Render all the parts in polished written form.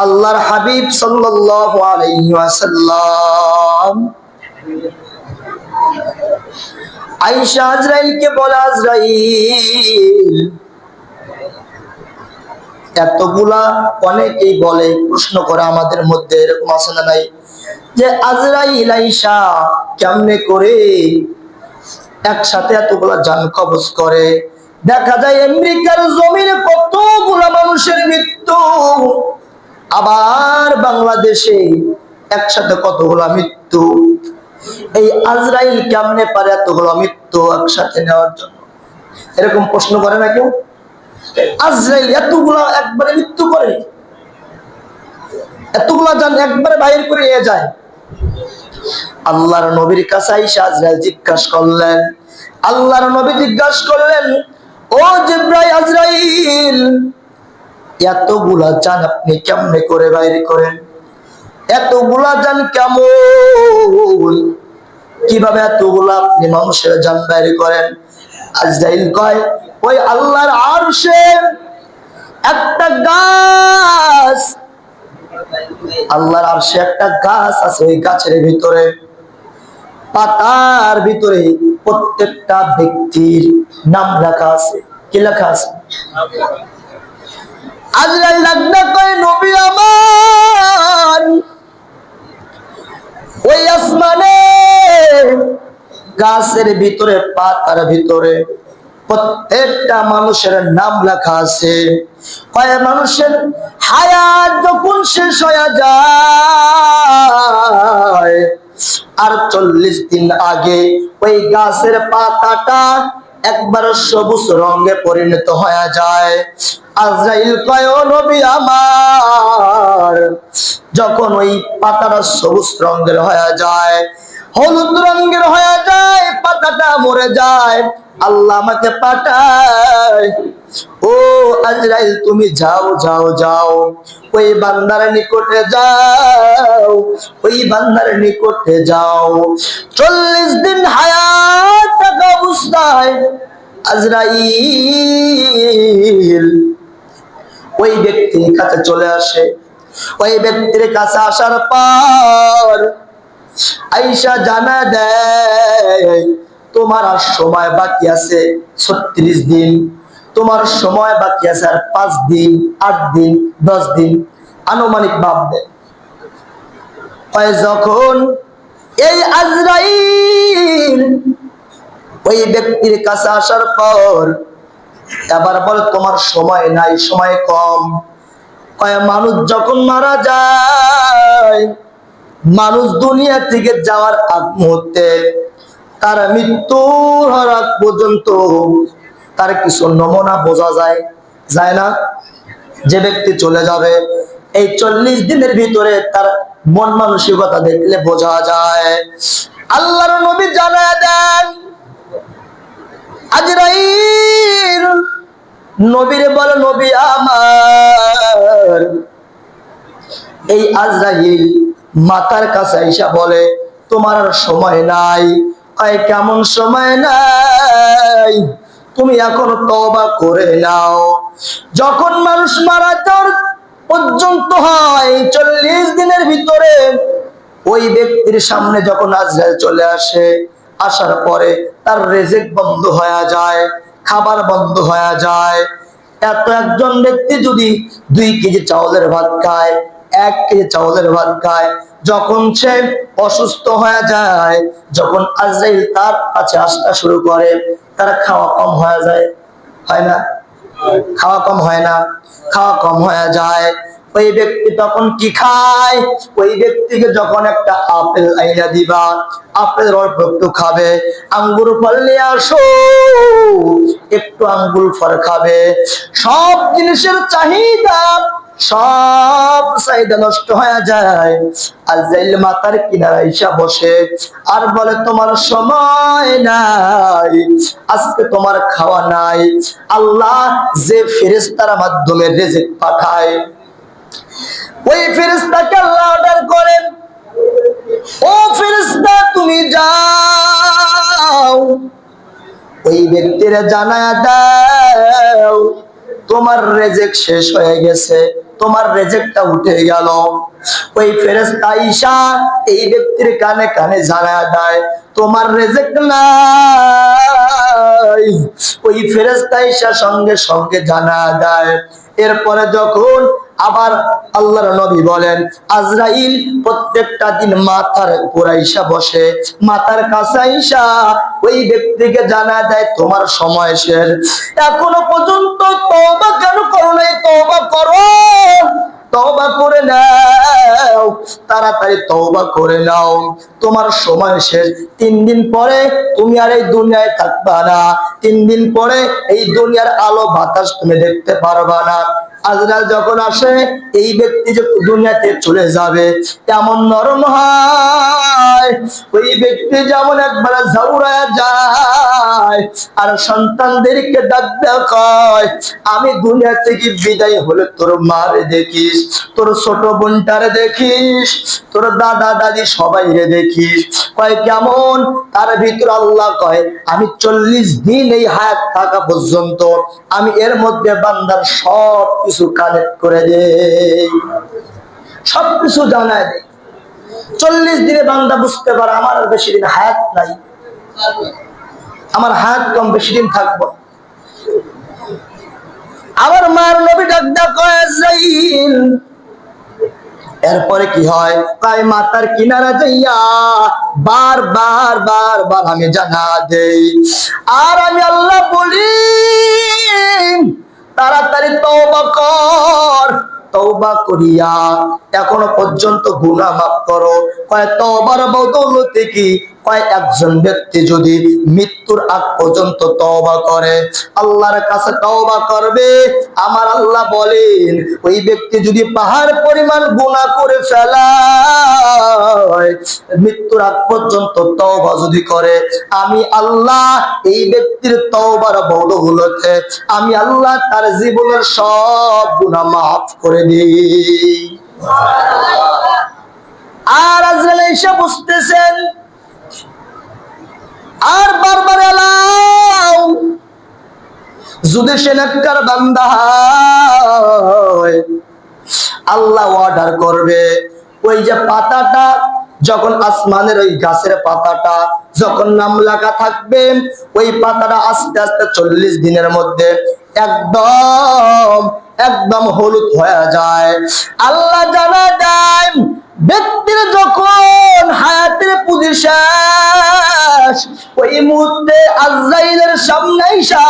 আল্লাহর হাবিব সাল্লাল্লাহু আলাইহি ওয়াসাল্লাম আয়েশা আজরাইলকে বলে, আজরাইল, এতগুলা অনেকেই বলে, প্রশ্ন করে আমাদের মধ্যে, এরকম আছে না নাই, যে আজরাইল আয়েশা কেমনে করে একসাথে এতগুলা জান কবজ করে? দেখা যায় আমেরিকার জমিনে কতগুলা মানুষের মৃত্যু, আবার বাংলাদেশে একসাথে কতগুলা মৃত্যু। এই আজরাইল কেমনে পারে এতগুলো মৃত্যু একসাথে নেওয়ার জন্য? এরকম প্রশ্ন করে না কেউ? আজরাইল এতগুলা একবারে মৃত্যু করে, এতগুলা জান একবারে বাইর করে নিয়ে যায়? আল্লাহর নবীর কাছে আয়েশা আজরাইল জিজ্ঞাসা করলেন, আল্লাহর নবী জিজ্ঞাসা করলেন, ও জিবরাইল, আজরাইল এতগুলা জান আপনি কেমনে করে বাইর করেন? এতগুলা জান কেমন, কিভাবে এতগুলা আপনি মানুষের জান বাইর করেন? আজরাইল কয়, ওই আল্লাহর আরশে একটা গাছ, আল্লাহর আরশে একটা গাছ আছে, ওই গাছের ভিতরে পাতার ভিতরে প্রত্যেকটা ব্যক্তির নাম লেখা আছে। কি লেখা আছে? আজরাইল লাগনা কয়, নবী আমার, ওই আসমানে গাছের ভিতরে পাতার ভিতরে প্রত্যেকটা মানুষের নাম লেখা আছে। কয় মানুষের হায়াত যখন শেষ হয়ে যায় আর 40 দিন আগে ওই গাছের পাতাটা একবার সবুজ রঙে পরিণত হয়ে যায়। আজরাইল কয়, ও নবী আমার, যখন ওই পাতাটা সবুজ রঙের হয়ে যায়, হলুদ রঙের হয়ে যায়, পাতাটা মরে যায়, আল্লাহ আমাকে পাঠায়, ও আজরাইল তুমি যাও যাও যাও, ওই বান্দার নিকটে যাও, ওই বান্দার নিকটে যাও। 40 দিন হায়াত থাকা অবস্থায় আজরাইল ওই ব্যক্তির কাছে চলে আসে। ওই ব্যক্তির কাছে আসার পর আয়েশা জানা দেয়, তোমার আর সময় বাকি আছে 36 দিন, তোমার সময় বাকি আছে আর 5 দিন, 8 দিন, 10 দিন, আনুমানিক ভাব দেয়। যখন এই আজরাইল ওই ব্যক্তির কাছে আসার পর এবার বলে, তোমার সময় নাই, সময় কম। মানুষ যখন মারা যায়, মানুষ দুনিয়া থেকে যাওয়ার আগ মুহূর্তে তার মৃত্যুর আগ পর্যন্ত তার কিছু নমুনা বোঝা যায়, যায় না? যে ব্যক্তি চলে যাবে এই 40 দিনের ভিতরে তার মন মানসিকতা দেখলে বোঝা যায়। আল্লাহর নবী জানায় দেন, আজরাইল নবীরে বলে, নবী আমার, এই আজরাইল মাতার কাছে আয়েশা বলে, তোমার আর সময় নাই। কেমন সময় নাই? তুমি এখন তওবা করে নাও। যখন মানুষ মারা যাওয়ার পর্যন্ত হয় 40 দিনের ভিতরে ওই ব্যক্তির সামনে যখন আজরাইল চলে আসে, আসার পরে তার রিজিক বন্ধ হয়ে যায়, খাবার বন্ধ হয়ে যায়। এত একজন ব্যক্তি যদি 2 কেজি চাউলের ভাত খায়, 1 কেজি চাউলের ভাত খায়, যখন সে অসুস্থ হয়ে যায়, যখন আজরাইল তার কাছে আসতে শুরু করে, তার খাওয়া কম হয়ে যায়, হয় না? খাওয়া কম হয় না? খাওয়া কম হয়ে যায়। ওই ব্যক্তি তখন কি খায়? ওই ব্যক্তিকে যখন একটা আপেল আইনা দিবা, আপেল অল্প একটু খাবে, আঙ্গুর ফল নিয়ে আসো, একটু আঙ্গুর ফল খাবে। সব জিনিসের চাহিদা, সব চাহিদা নষ্ট হয়ে যায়। আজরাইল মাতার কিনারায় এসে বসে আর বলে, তোমার সময় নাই, আজকে তোমার খাওয়া নাই। আল্লাহ যে ফেরেশতার মাধ্যমে রিজিক পাঠায়, ওই ফেরেশতাকে আল্লাহ অর্ডার করেন, ও ফেরেশতা তুমি যাও, ওই ব্যক্তিরা জানায়া দাও তোমার রিজিক শেষ হয়ে গেছে, তোমার রিজিকটা উঠে গেল। ওই ফেরেশতা আয়েশা এই ব্যক্তির কানে কানে জানায় দেয় তোমার রিজিক নাই। ওই ফেরেশতা আয়েশা সঙ্গে সঙ্গে জানায় দেয়। এরপরে যখন আবার আল্লাহর নবী বলেন আজরাইল প্রত্যেকটা দিন মাথার উপর আইসা বসে, মাথার কাছে আইসা ওই ব্যক্তিকে জানায় দেয় তোমার সময় শেষ, এখনো পর্যন্ত তওবা কেন করো নাই? তওবা করো, তওবা করে নাও, তাড়াতাড়ি তওবা করে নাও, তোমার সময় শেষ। 3 দিন পরে তুমি আর এই দুনিয়ায় থাকবা না, 3 দিন পরে এই দুনিয়ার আলো বাতাস তুমি দেখতে পারবা না। আজরাইল যখন আসে এই ব্যক্তি যে দুনিয়াতে চলে যাবে এমন নরম হয়, ওই ব্যক্তি যেমন একবার ঝাউরায় যায় আর সন্তানদেরকে ডাক দেয়া কয় আমি দুনিয়া থেকে বিদায় হলে তোর মারে দেখিস, তোর ছোট বোনটারে দেখিস, তোর দাদা দাদি সবাই রে দেখিস। কয় কেমন? তার ভিতর আল্লাহ কয় আমি 40 দিন এই হায়াত থাকা পর্যন্ত আমি এর মধ্যে বান্দার সব কিছু কানেক্ট করে দেই, সবকিছু জানায় দেই। 40 দিনে বান্দা বুঝতে পারে আমার আর বেশি দিন হায়াত নাই, আমার হায়াত কম, বেশি দিন থাকবো। আমার মার নবী ডাক দেয়া কয় আজরাইল, এরপরে কি হয়? কয় মাথার কিনারা যাইয়া বারবার বারবার আমি জানা দেই আর আমি আল্লাহ বলি তাড়াতাড়ি তওবা কর, তওবা করিয়া এখনো পর্যন্ত গুনাহ মাফ করো। কয় তওবার বদৌলতে কি? কয় একজন ব্যক্তি যদি মৃত্যুর আগ পর্যন্ত তওবা করে, আল্লাহর কাছে তওবা করবে, আমার আল্লাহ বলেন ওই ব্যক্তি যদি পাহাড় পরিমাণ গুনাহ করে ফেলায়, মৃত্যুর আগ পর্যন্ত তওবা যদি করে, আমি আল্লাহ এই ব্যক্তির তওবার বদৌলতে আমি আল্লাহ তার জীবনের সব গুনাহ মাফ করে দিই। আর আজরাইল এসে বুঝতেছেন আর বারবার এলাও যদি সে নেককার বান্দা হয় আল্লাহ অর্ডার করবে ওই যে পাতাটা যখন আসমানের ওই গাছের পাতাটা যখন নাম লেখা থাকবে ওই পাতাটা আস্তে আস্তে 40 দিনের মধ্যে একদম একদম হলুদ হয়ে যায়। আল্লাহ জানা দেন ব্যক্তির যখন হায়াতের পুঁজি শেষ ওই মুহূর্তে আজরাইলের সামনে এসে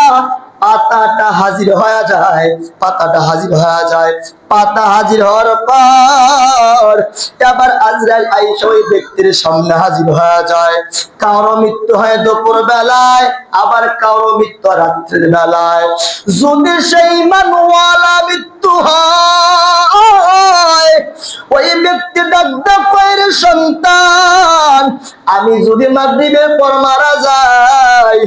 পাতাটা হাজির হয়ে যায়, পাতাটা হাজির হয়ে যায়। পাতা হাজির হওয়ার পর আবার আজরাইল আইসা ওই ব্যক্তির সামনে হাজির হয়ে যায়। কারো মৃত্যু হয় দুপুর বেলায়, আবার কারো মৃত্যু রাত্রের বেলায়। যদি সেই মানুওয়ালা মৃত্যু হয় ওই ব্যক্তি ডাক্তার কয়ের সন্তান আমি যদি মাগরিবের পর মারা যাই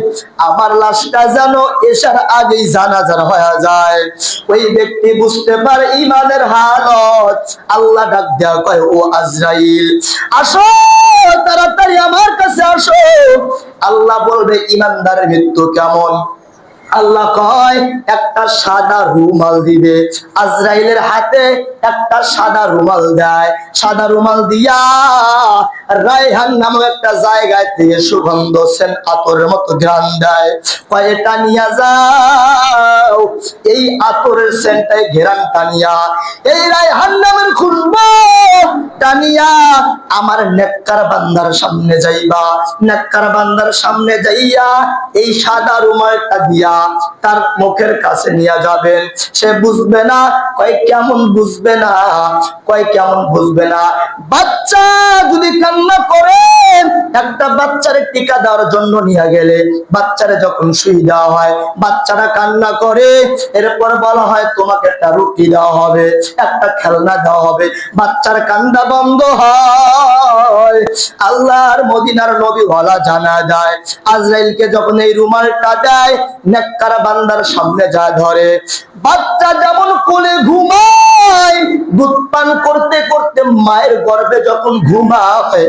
আমার লাশটা যেন এশার আগেই জানাজার হয়ে যায়। ওই ব্যক্তি বুঝতে পারে ইমানের হালত। আল্লাহ ডাক দেয়া কয় ও আজরাইল আসো, তাড়াতাড়ি আমার কাছে আসো। আল্লাহ বলবে ইমানদারের মৃত্যু কেমন? আল্লাহ কয় একটা সাদা রুমাল দিবে। আজরাইলের হাতে একটা সাদা রুমাল দেয়, সাদা রুমাল দিয়া রায়হান নামক একটা জায়গায় থেকে সুগন্ধ সেন আতরের মতো ঘ্রাণ দেয়। কয় এটা নিয়ে যাও, এই আতরের সেন্টটাই ঘেরান টানিয়া এই রায়হান নামের খুশবু টানিয়া আমার নেককার বান্দার সামনে যাইবা। নেককার বান্দার সামনে যাইয়া এই সাদা রুমালটা দিয়া তার মুখের কাছে নিয়ে যাবেন। সে বুঝবে না। কয় কেমন বুঝবে না? কয় কেমন বুঝবে না? বাচ্চা যদি কান্না করে একটা বাচ্চারে টিকা দেওয়ার জন্য নিয়ে গেলে বাচ্চারে যখন শুই দেওয়া হয় বাচ্চারা কান্না করে, এরপর বলা হয় তোমাকে একটা রুটি দেওয়া হবে, একটা খেলনা দেওয়া হবে, বাচ্চার কান্না বন্ধ হয়। হয়। আল্লাহর মদিনার নবী বলা জানা যায়, আজরাইলকে যখন এই রুমালটা দেয়, নেককার বান্দার সামনে যা ধরে, বাচ্চা যেমন কোলে ঘুমায়, দুধ পান করতে করতে মায়ের গর্ভে যখন ঘুমায়,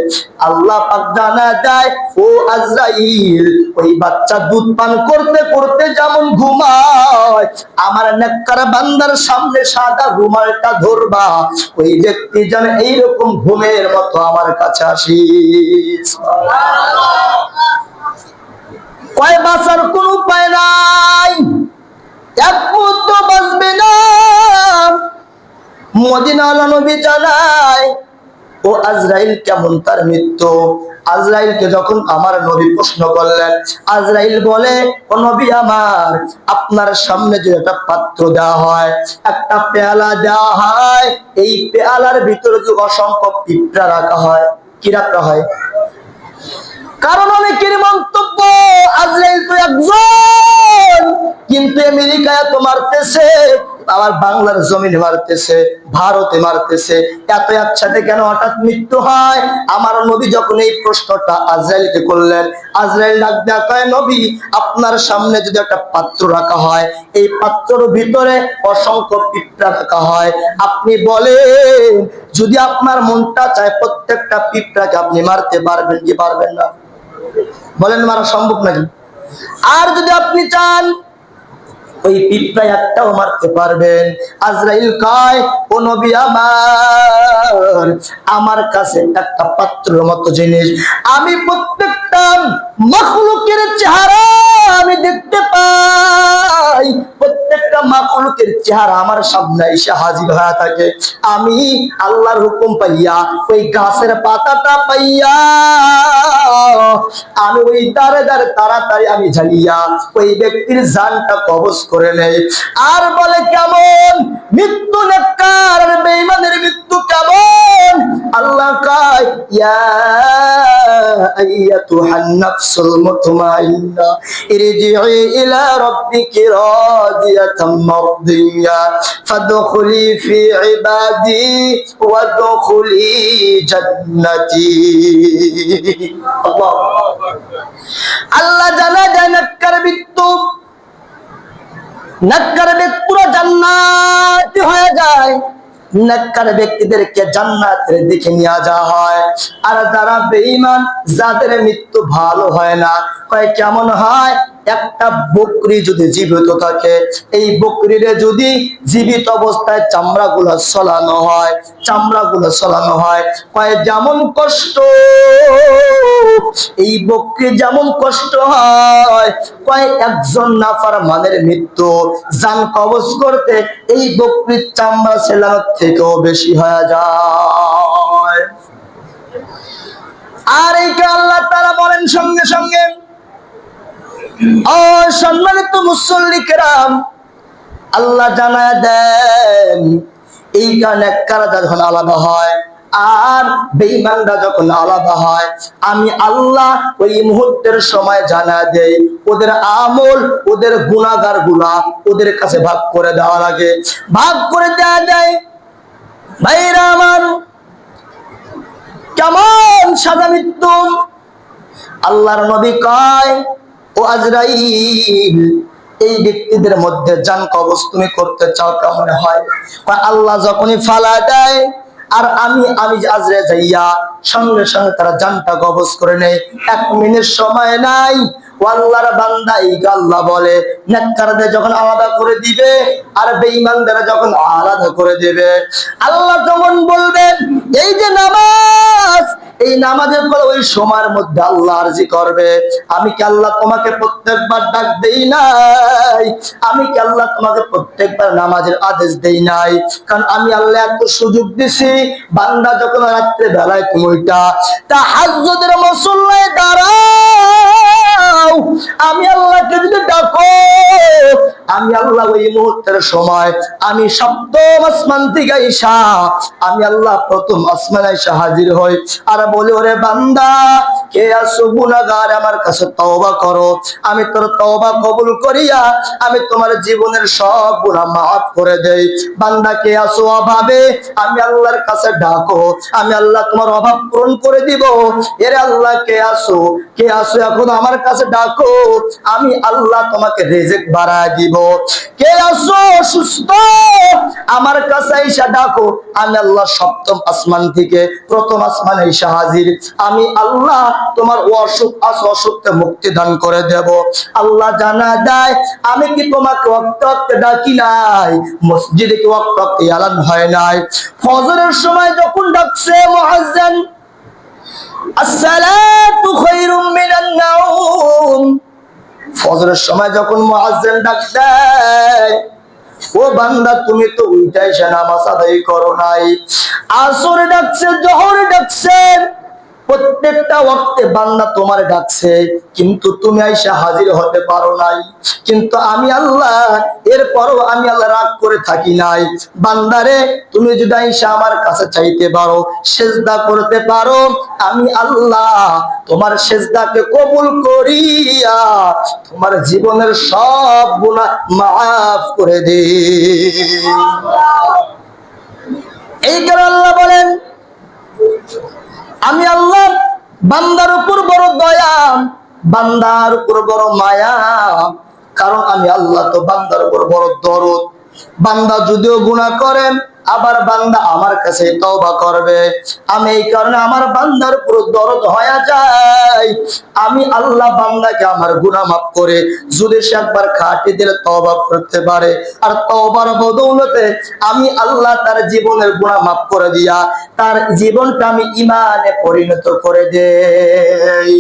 আল্লাহ পাক জানা যায়, ও আজরাইল, ওই বাচ্চা দুধ পান করতে করতে যেমন ঘুমায়, আমার নেককার বান্দার সামনে সাদা রুমালটা ধরবা, ওই ব্যক্তি যেন এইরকম ঘুমের মতো আমার কাছে আসিস। কয় বাঁচার কোন উপায় নাই, এক মুহূর্ত বাঁচবে না। মদিনার নবী জানায়, ও আজরাইল কেমন তার মৃত্যু? আজরাইলকে যখন আমার নবী প্রশ্ন করলেন, আজরাইল বলে, ও নবী আমার, আপনার সামনে যে একটা পাত্র দেওয়া হয়, একটা পেয়ালা দেওয়া হয়, এই পেয়ালার ভিতরে যে অসংখ্য পিঁপড়া রাখা হয়। কি রাখা হয়? কারণ অনেকের মন্তব্য, আজরাইল তো একজন, কিন্তু আমেরিকায় তো মারতেছে, আবার বাংলার জমিনে মারতেছে, ভারতে মারতেছে, এত একসাথে কেন হঠাৎ মৃত্যু হয়? আমার নবী যখন এই প্রশ্নটা আজরাইলকে করলেন, আজরাইল ডাক দেয়া কয়, নবী, আপনার সামনে যদি একটা পাত্র রাখা হয়, এই পাত্রের ভিতরে অসংখ্য পিঁপড়া রাখা হয়, আপনি বলেন, যদি আপনার মনটা চায় প্রত্যেকটা পিঁপড়াকে আপনি মারতে পারবেন কি পারবেন না? বলেন, মারা সম্ভব নাকি? আর যদি আপনি চান ওই পিঁপড়া একটাও মারতে পারবেন? আজরাইল কয়, ও নবী আমার, আমার কাছে একটা পাত্রের মতো জিনিস, আমি প্রত্যেকটা মাখলুকের চেহারা আমি দেখতে পাই, প্রত্যেকটা মাখলুকের চেহারা আমার সামনে এসে হাজির হয়ে থাকে। আমি আল্লাহর হুকুম পাইয়া, ওই গাছের পাতাটা পাইয়া, আমি ওই দাঁড়ে দাঁড়ে তাড়াতাড়ি আমি ঝালিয়া ওই ব্যক্তির জানটা কবজ করে নেই। আর বলে, কেমন মৃত্যু? নেককার আর বেঈমানের মৃত্যু কেমন? আল্লাহ কয়, ইয়া আইয়াতুহান নাফসুল মুতমাইন্না ইরজিই ইলা রাব্বিকি রাদিয়াতাম মারদিয়া ফাদখুলি ফি ইবাদি ওয়াদখুলি জান্নাতি। আল্লাহ জানা যায় নেককার মৃত্যু, নেককার ব্যক্তিরা জান্নাতি হয়ে যায়, নেককার ব্যক্তিদেরকে জান্নাতের দিকে নিয়ে যাওয়া হয়। আর যারা বেঈমান, যাদের মৃত্যু ভালো হয় না, কয় কেমন হয়? একটা বকরি যদি জীবিত থাকে, এই বকরিরে যদি জীবিত অবস্থায় চামড়াগুলো ছলানো হয়, চামড়াগুলো ছলানো হয়, কয় যেমন কষ্ট, এই বকরি যেমন কষ্ট হয়, কয় একজন নাফরমানের মৃত্যু জান কবজ করতে এই বকরির চামড়া ছেলানোর থেকেও বেশি হয়ে যায়। আর এইটা আল্লাহ তাআলা বলেন সঙ্গে সঙ্গে, ও সম্মানিত মুসল্লি কেরাম, আল্লাহ জানায় দেন, এই কারণে কারা যখন আলাদা হয় আর বেঈমানরা যখন আলাদা হয়, আমি আল্লাহ ওই মুহূর্তের সময় জানা দেই, ওদের আমল, ওদের গুনাহগার গুলা ওদের কাছে ভাগ করে দেওয়া লাগে, ভাগ করে দেওয়া যায়। ভাইরা আমার, কেমন সাদা মৃত্যু? আল্লাহর নবী কয়, ও আজরাইল, এই ব্যক্তিদের মধ্যে জান কবজ তুমি করতে চাও কেমন হয়? আল্লাহ যখনই ফালা দেয় আর আমি আজরাইল যাইয়া সঙ্গে সঙ্গে তারা জানটা কবজ করে নেয়, 1 মিনিট সময় নাই। আল্লাহর বান্দা, এই আল্লাহ বলে, নেককারদের যখন আলাদা করে দিবে আর বেঈমানদের যখন আলাদা করে দিবে, আল্লাহ যখন বলবেন, এই যে নামাজ, এই নামাজের পরে ওই সময়ের মধ্যে আল্লাহ আরজি করবে, আমি কি আল্লাহ তোমাকে প্রত্যেকবার ডাক দেই নাই? আমি কি আল্লাহ তোমাকে প্রত্যেকবার নামাজের আদেশ দেই নাই? কারণ আমি আল্লাহ এত সুযোগ দিছি, বান্দা যখন রাত্রে বেলায় তুমি ওইটা তাহাজ্জুদের মুসল্লায় দাঁড়াও, চাও, আমি আল্লাহকে যদি ডাকো, আমি আল্লাহ ওই মুহূর্তের সময় আমি সপ্তম আসমান থেকে আইসা, আমি আল্লাহ প্রথম আসমানে এসে হাজির হই আর বলি, ওরে বান্দা কে আছো গুনাহগার, আমার কাছে তওবা করো, আমি তোর তওবা কবুল করিয়া আমি তোমার জীবনের সব গুনাহ মাফ করে দেই। বান্দা কে আছো অভাবে, আমি আল্লাহর কাছে ডাকো, আমি আল্লাহ তোমার অভাব পূরণ করে দিব। এরে আল্লাহ কে আছো, কে আছো এখন আমার কাছে ডাকো, আমি আল্লাহ তোমাকে রিজিক বাড়ায় দিব। কে আছো অসুস্থ, আমার কাছে এসে ডাকো, আমি আল্লাহ সপ্তম আসমান থেকে প্রথম আসমানে এসে হাজির, আমি আল্লাহ তোমার অসুখ আছে অসুখকে মুক্তি দান করে দেব। আল্লাহ জানা যায় আমি কি তোমাকে ওয়াক্তে ওয়াক্তে ডাকি নাই, মসজিদে কি ওয়াক্তে ওয়াক্তে এলান হয় নাই? ফজরের সময় যখন ডাকছে মুয়াজ্জিন, আসসালাতু খায়রুম মিনান নাওম, ফজরের সময় যখন মুয়াজ্জিন ডাক দেয়, ও বান্দা তুমি তো উল্টাই সে নামাজ আদায় করো নাই। আসরে ডাকছে, জোহরে ডাকছে, প্রত্যেকটা ওয়াক্তে বান্দা তোমার ডাকছে, কিন্তু তুমি আইসা হাজির হতে পারো নাই। কিন্তু আমি আল্লাহ এরপরও আমি আল্লাহ রাগ করে থাকি নাই। বান্দারে তুমি যদি আইসা আমার কাছে চাইতে পারো, সেজদা করতে পারো, আমি আল্লাহ তোমার সেজদাকে কবুল করিয়া তোমার জীবনের সব গুনাহ মাফ করে দিই। এই কারণে আল্লাহ বলেন, আমি আল্লাহ বান্দার উপর বড় দয়া, বান্দার উপর বড় মায়া, কারণ আমি আল্লাহ তো বান্দার উপর বড় দরদ। বান্দা যদিও গুনাহ করেন, আবার বান্দা আমার কাছে তওবা করবে, আমি এই কারণে আমার বান্দার উপর দরদ হয়ে যায়। আমি আল্লাহ বান্দাকে আমার গুনাহ মাফ করে যদি সে একবার খাঁটি দিলে তওবা করতে পারে, আর তওবার বদৌলতে আমি আল্লাহ তার জীবনের গুনাহ মাফ করে দিয়া তার জীবনটা আমি ঈমানে পরিণত করে দেই।